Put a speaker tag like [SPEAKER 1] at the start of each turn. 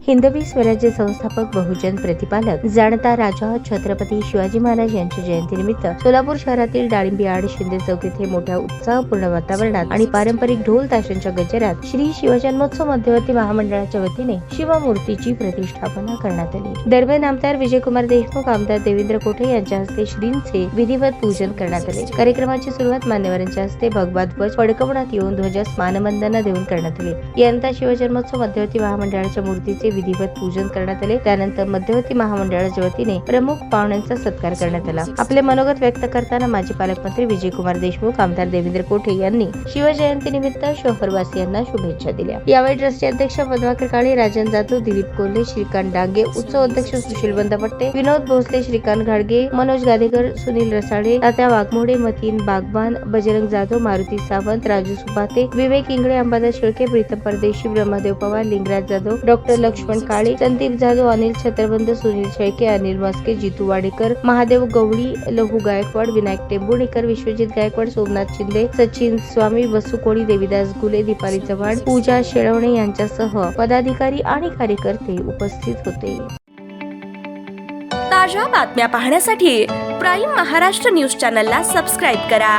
[SPEAKER 1] हिंदवी स्वराज्य संस्थापक, बहुजन प्रतिपालक, जाणता राजा छत्रपती शिवाजी महाराज यांच्या जयंतीनिमित्त सोलापूर शहरातील डाळिंबी आड शिंदे चौक येथे मोठ्या उत्साहपूर्ण वातावरणात आणि पारंपरिक ढोल ताशांच्या गजरात श्री शिवजन्मोत्सव मध्यवर्ती महामंडळाच्या वतीने शिवमूर्तीची प्रतिष्ठापना करण्यात आली। दरम्यान आमदार विजयकुमार देशमुख, आमदार देवेंद्र कोठे यांच्या हस्ते श्रींचे विधिवत पूजन करण्यात आले। कार्यक्रमाची सुरुवात मान्यवरांच्या हस्ते भगवा ध्वज फडकवण्यात येऊन ध्वजास मानवंदना देऊन करण्यात आली। यानंतर शिवजन्मोत्सव मध्यवर्ती महामंडळाच्या मूर्तीचे विधिवत पूजन करण्यात आले। त्यानंतर मध्यवर्ती महामंडळाच्या वतीने प्रमुख पाहुण्यांचा सत्कार करण्यात आला। आपले मनोगत व्यक्त करताना माजी पालकमंत्री विजयकुमार देशमुख, आमदार देवेंद्र कोठे यांनी शिवजयंतीनिमित्त शहरवासियांना शुभेच्छा दिल्या। यावेळी ट्रस्टी अध्यक्ष पद्माकर काळे, राजन जाधव, दिलीप कोल्हे, श्रीकांत डांगे, उत्सव अध्यक्ष सुशील बंदपट्टे, विनोद भोसले, श्रीकांत घाडगे, मनोज गादेकर, सुनील रसाडे, तात्या वाघमोडे, मतीन बागबान, बजरंग जाधव, मारुती सावंत, राजू सुपाते, विवेक इंगळे, अंबादास शेळके, प्रीतम परदेशी, ब्रह्मदेव पवार, लिंगराज जाधव, डॉक्टर लक्ष्मण काळे, संदीप जाधव, अनिल छत्रबंद, सुनील शेळके, अनिल मस्के, जितू वाडेकर, महादेव गवळी, लहू गायकवाड, विनायक टेंबुणेकर, विश्वजित गायकवाड, सोमनाथ शिंदे, सचिन स्वामी, वसू कोळी, देविदास गुले, दीपाली चव्हाण, पूजा शेळवणे यांच्यासह पदाधिकारी आणि कार्यकर्ते उपस्थित होते।
[SPEAKER 2] ताज्या बातम्या पाहण्यासाठी प्राईम महाराष्ट्र न्यूज चॅनलला सबस्क्राईब करा।